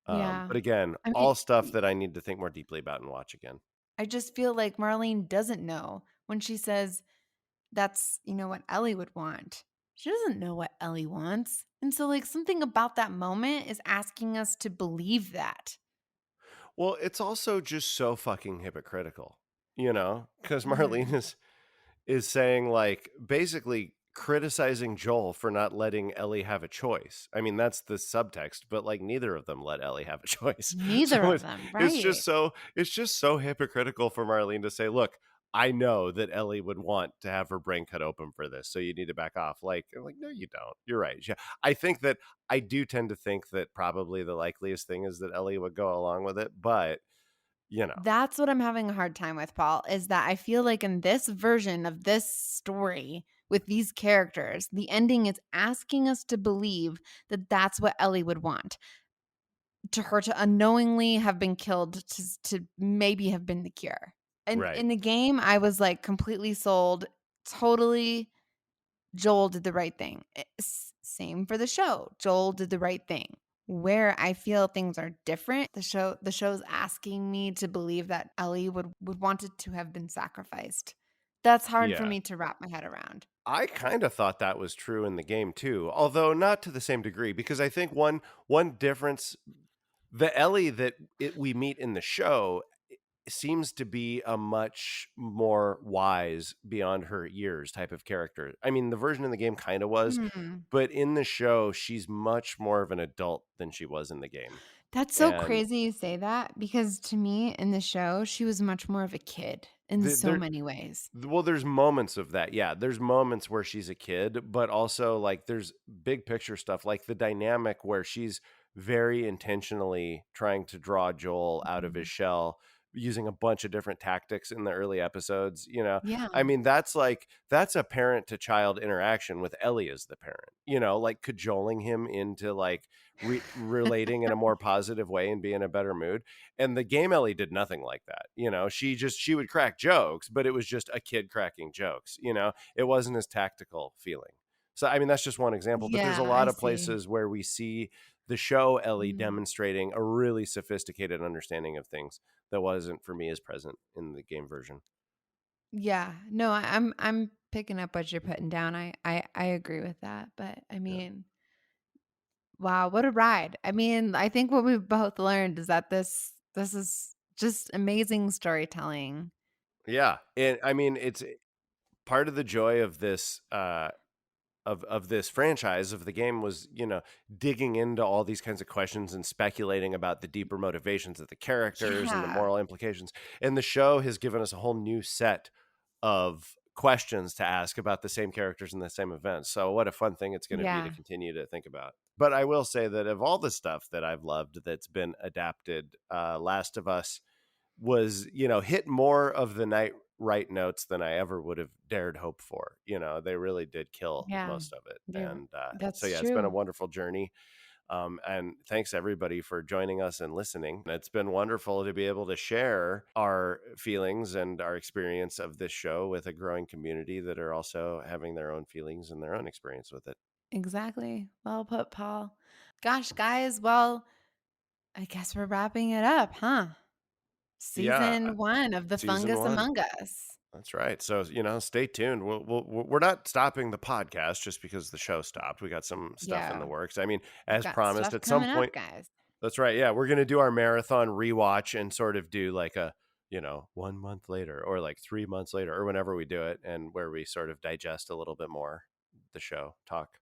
Yeah. But again, I mean, all stuff that I need to think more deeply about and watch again. I just feel like Marlene doesn't know when she says that's, what Ellie would want. She doesn't know what Ellie wants. And so, like, something about that moment is asking us to believe that. Well, it's also just so fucking hypocritical, you know, because Marlene Mhm. is saying, like, basically criticizing Joel for not letting Ellie have a choice. I mean, that's the subtext, but like neither of them let Ellie have a choice. Neither So of it's them, it's right? just so it's just so hypocritical for Marlene to say, "Look, I know that Ellie would want to have her brain cut open for this, so you need to back off." Like, I'm like, no, you don't. You're right. Yeah, I think that I do tend to think that probably the likeliest thing is that Ellie would go along with it, but you know, That's what I'm having a hard time with, Paul, is that I feel like in this version of this story with these characters, the ending is asking us to believe that that's what Ellie would want. To her to unknowingly have been killed to maybe have been the cure. And right? in the game, I was, like, completely sold, totally Joel did the right thing. Same for the show. Joel did the right thing. Where I feel things are different, the show's asking me to believe that Ellie would want it to have been sacrificed. That's hard for Yeah. me to wrap my head around. I kind of thought that was true in the game too, although not to the same degree because I think one difference the Ellie that we meet in the show seems to be a much more wise beyond her years type of character. I mean, the version in the game kind of was, Hmm. but in the show she's much more of an adult than she was in the game. That's so And crazy you say that because to me in the show, she was much more of a kid in so there many ways. well, there's moments of that. Yeah, there's moments where she's a kid, but also like there's big picture stuff, like the dynamic where she's very intentionally trying to draw Joel out of his Mhm. shell using a bunch of different tactics in the early episodes, you know. Yeah. I mean, that's a parent to child interaction with Ellie as the parent, you know, like cajoling him into like relating in a more positive way and be in a better mood. And the game Ellie did nothing like that. You know, she would crack jokes, but it was just a kid cracking jokes, you know. It wasn't as tactical feeling. So I mean that's just one example, but there's Yeah, a I lot of see. places where we see the show Ellie Mm. demonstrating a really sophisticated understanding of things that wasn't for me as present in the game version. Yeah. No, I'm picking up what you're putting down. I agree with that. But I Yeah. mean, wow, what a ride. I mean, I think what we've both learned is that this is just amazing storytelling. Yeah. And I mean it's part of the joy of this of this franchise of the game was, you know, digging into all these kinds of questions and speculating about the deeper motivations of the characters and the Yeah. moral implications. And the show has given us a whole new set of questions to ask about the same characters and the same events. So what a fun thing it's going to be to Yeah. continue to think about. But I will say that of all the stuff that I've loved that's been adapted, Last of Us was, you know, hit more of the night right notes than I ever would have dared hope for. You know, they really did kill Yeah. most of it. You're And so, that's yeah, it's been a true. wonderful journey. And thanks everybody for joining us and listening. It's been wonderful to be able to share our feelings and our experience of this show with a growing community that are also having their own feelings and their own experience with it. Exactly. Well put, Paul. Gosh, guys, well, I guess we're wrapping it up, huh? Yeah, Season 1 of The season Fungus one. Among Us. That's right. So, stay tuned. We're not stopping the podcast just because the show stopped. We got some stuff in the Yeah, works. I mean, we've as got promised, stuff at some coming up, point, guys. that's right. Yeah, we're going to do our marathon rewatch and sort of do like a, 1 month later or like 3 months later or whenever we do it, and where we sort of digest a little bit more the show, talk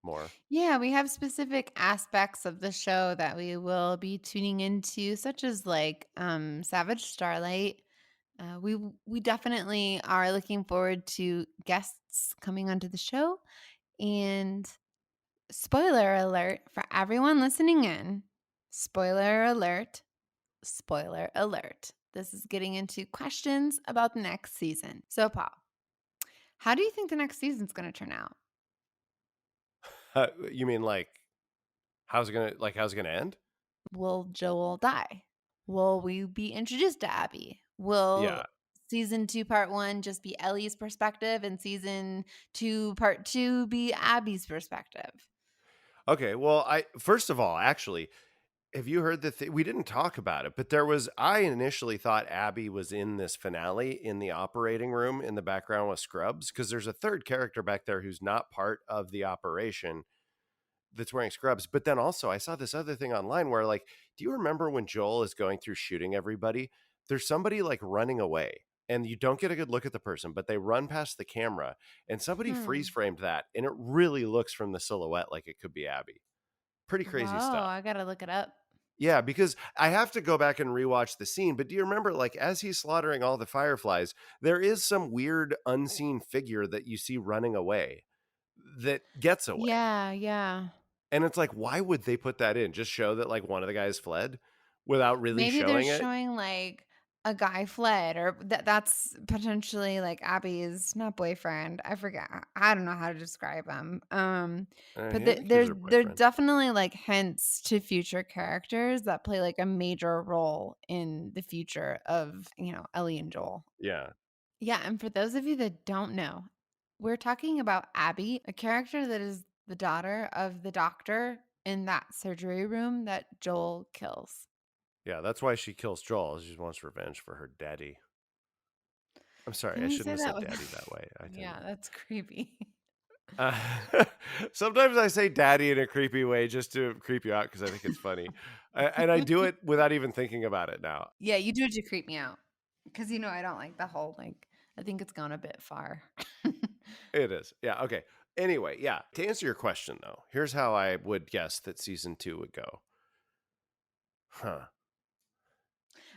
more. Yeah, we have specific aspects of the show that we will be tuning into, such as like Savage Starlight. We definitely are looking forward to guests coming onto the show. And spoiler alert for everyone listening in. Spoiler alert. Spoiler alert. This is getting into questions about the next season. So, Paul, how do you think the next season's going to turn out? You mean like how's it going to end? Will Joel die? Will we be introduced to Abby? Will Yeah. season 2, part 1 just be Ellie's perspective and season 2, part 2 be Abby's perspective? Okay. Well, I first of all, actually, have you heard we didn't talk about it, but I initially thought Abby was in this finale in the operating room in the background with Scrubs, because there's a third character back there who's not part of the operation that's wearing scrubs. But then also I saw this other thing online where, like, do you remember when Joel is going through shooting everybody? There's somebody like running away and you don't get a good look at the person, but they run past the camera and somebody freeze Hmm. framed that. And it really looks from the silhouette like it could be Abby. Pretty Whoa, crazy stuff. I gotta look it up. Yeah, because I have to go back and rewatch the scene. But do you remember, like, as he's slaughtering all the fireflies, there is some weird unseen figure that you see running away that gets away. Yeah, yeah. And it's like, why would they put that in? Just show that like one of the guys fled without really Maybe they're showing it? showing like a guy fled, or that's potentially like Abby's not boyfriend. I forget. I don't know how to describe him. But I think he was her there's boyfriend. definitely like hints to future characters that play like a major role in the future of, Ellie and Joel. Yeah. Yeah, and for those of you that don't know, we're talking about Abby, a character that is the daughter of the doctor in that surgery room that Joel kills. Yeah. That's why she kills Joel. She just wants revenge for her daddy. I'm sorry. I Can you shouldn't say have that said with daddy that way. I Yeah, didn't. that's creepy. Uh, sometimes I say daddy in a creepy way just to creep you out because I think it's funny. And I do it without even thinking about it now. Yeah, you do it to creep me out because I don't like the whole, like, I think it's gone a bit far. It is. Yeah. Okay. Anyway, yeah. To answer your question, though, here's how I would guess that season 2 would go. Huh.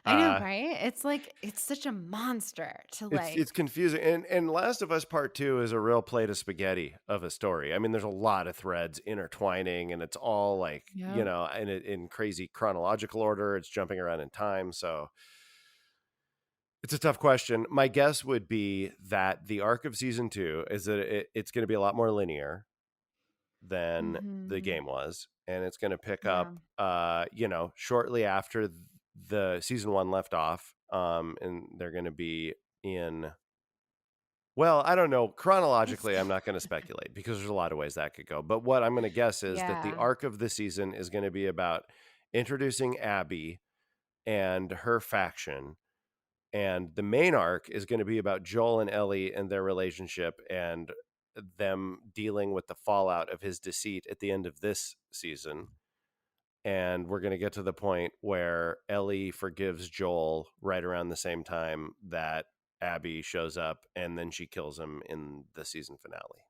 I know, Uh, right? It's like it's such a monster to, it's like. confusing, and Last of Us Part 2 is a real plate of spaghetti of a story. I mean, there's a lot of threads intertwining, and it's all like, Yep. in crazy chronological order. It's jumping around in time, so it's a tough question. My guess would be that the arc of season 2 is that it's going to be a lot more linear than the Mhm. game was, and it's going to pick Yeah. up, shortly after the season 1 left off, and they're going to be in. Well, I don't know. It's Chronologically, I'm not going to speculate because there's a lot of ways that could go. But what I'm going to guess is that the Yeah. arc of the season is going to be about introducing Abby and her faction. And the main arc is going to be about Joel and Ellie and their relationship and them dealing with the fallout of his deceit at the end of this season. And we're going to get to the point where Ellie forgives Joel right around the same time that Abby shows up, and then she kills him in the season finale.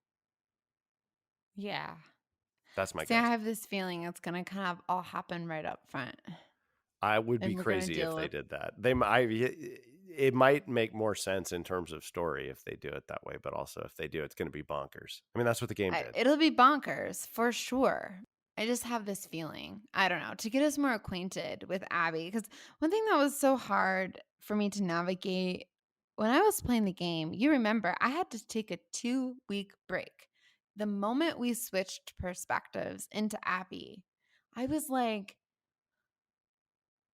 Yeah. That's my See, I guess. have this feeling it's gonna kind of all happen right up front, I would be and we're gonna crazy if deal they with. did that. It might make more sense in terms of story if they do it that way, but also if they do, it's going to be bonkers. I mean, that's what the game did. It'll be bonkers for sure. I just have this feeling, I don't know, to get us more acquainted with Abby. Because one thing that was so hard for me to navigate when I was playing the game, you remember, I had to take a 2-week break. The moment we switched perspectives into Abby, I was like,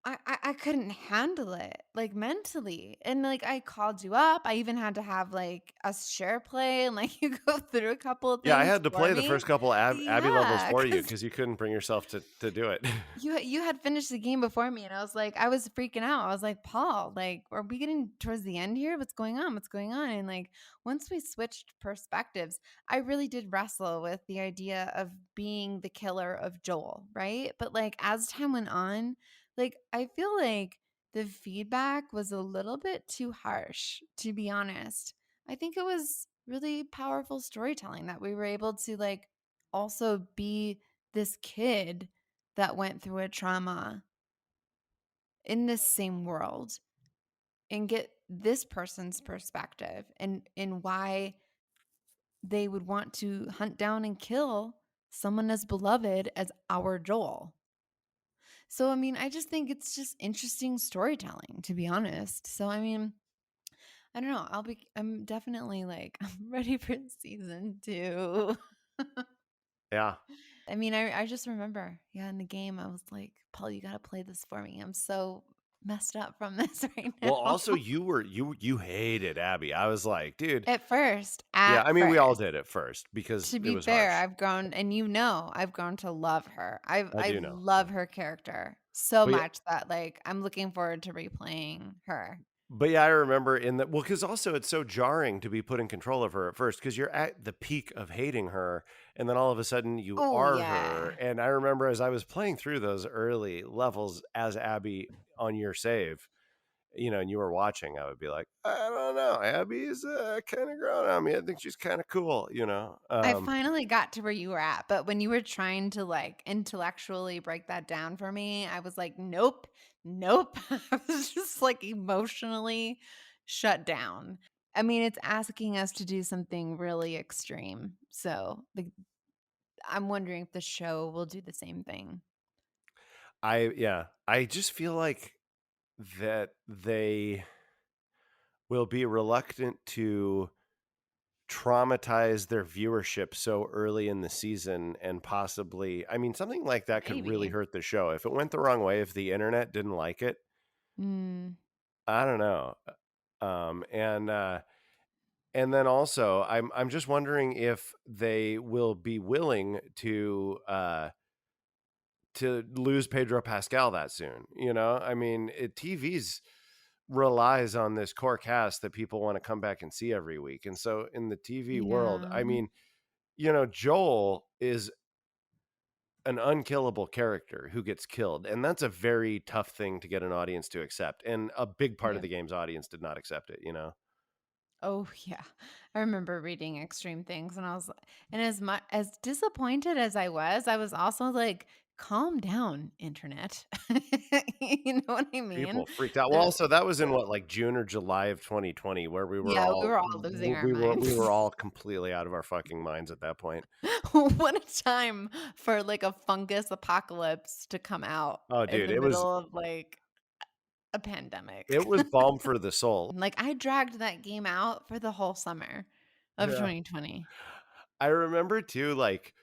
I couldn't handle it, like, mentally, and, like, I called you up, I even had to have, like, us share play and, like, you go through a couple of Yeah, I things had to for play the me. first couple Abby levels Yeah, for you because because you couldn't bring yourself to do it. you had finished the game before me, and I was freaking out. I was like, "Paul, like, are we getting towards the end here? What's going on? What's going on?" And, like, once we switched perspectives, I really did wrestle with the idea of being the killer of Joel, right? But, like, as time went on, like, I feel like the feedback was a little bit too harsh, to be honest. I think it was really powerful storytelling that we were able to, like, also be this kid that went through a trauma in this same world and get this person's perspective and why they would want to hunt down and kill someone as beloved as our Joel. So I mean, I just think it's just interesting storytelling, to be honest. So I mean, I don't know. I'm definitely like I'm ready for season 2. Yeah. I mean, I just remember, yeah, in the game, I was like, Paul, you got to play this for me. I'm so messed up from this right Well, now. also you hated Abby. I was like, "Dude." Yeah, At I mean, we all first, did at first because to it be was fair, harsh. I've grown, and I've grown to love her. I I do know, love yeah. her character so But yeah much that like I'm looking forward to replaying her. but yeah, I remember in the well, because also it's so jarring to be put in control of her at first because 'cause you're at the peak of hating her, and then all of a sudden you Oh are her, yeah. and I remember as I was playing through those early levels as Abby on your save, and you were watching, I would be like, "I don't know, Abby's, kinda growing on me, I think she's kinda cool," you know? I finally got to where you were at, but when you were trying to, like, intellectually break that down for me, I was like, "Nope, nope." I was just, like, emotionally shut down. I mean, it's asking us to do something really extreme, so, like, I'm wondering if the show will do the same thing. I just feel like that they will be reluctant to traumatize their viewership so early in the season and possibly I mean, something like that could really Maybe. hurt the show. If it went the wrong way, if the internet didn't like it, Mm, I don't know. And then also, I'm just wondering if they will be willing to lose Pedro Pascal that soon. I mean, TV's relies on this core cast that people want to come back and see every week. And so in the TV world, yeah. I mean, Joel is an unkillable character who gets killed, and that's a very tough thing to get an audience to accept. And a big part of Yeah. the game's audience did not accept it. Oh, yeah. I remember reading extreme things and and as much as disappointed as I was also like, calm down, internet. You know what I mean? People freaked out. Well, The also that was in what, like June or July of 2020, where we were Yeah, we all were all losing our we minds. were all completely out of our fucking minds at that point. What a time for like a fungus apocalypse to come out Oh, in dude, the it was middle of like a pandemic. it was balm for the soul. Like I dragged that game out for the whole summer of Yeah. 2020. I remember too, like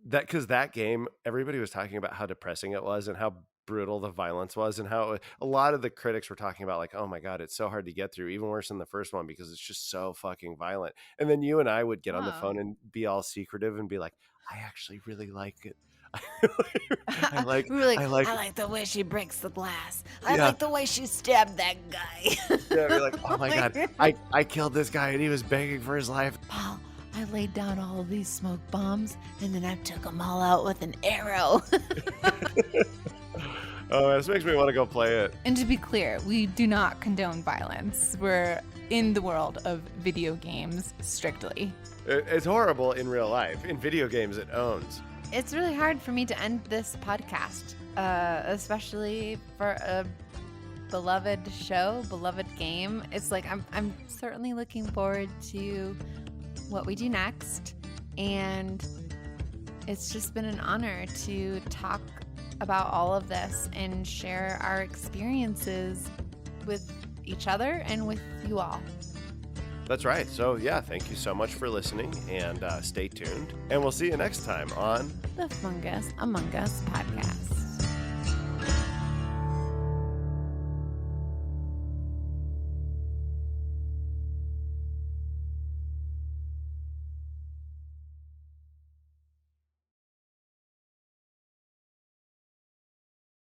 that because that game, everybody was talking about how depressing it was and how brutal the violence was, and how a lot of the critics were talking about, like, oh my God, it's so hard to get through, even worse than the first one because it's just so fucking violent. And then you and I would get on the Oh. phone and be all secretive and be like, I actually really like it. I like, We were like, I like, "I like the way she breaks the glass. I yeah, like the way she stabbed that guy." yeah. Be like, oh my God, Like, I killed this guy and he was begging for his life. Paul, I laid down all of these smoke bombs and then I took them all out with an arrow. Oh, this makes me want to go play it. And to be clear, we do not condone violence. We're in the world of video games strictly. It's horrible in real life. In video games, it owns. It's really hard for me to end this podcast, especially for a beloved show, beloved game. It's like I'm certainly looking forward to what we do next, and it's just been an honor to talk about all of this and share our experiences with each other and with you all. That's right. So, yeah, thank you so much for listening and stay tuned. And we'll see you next time on The Fungus Among Us podcast.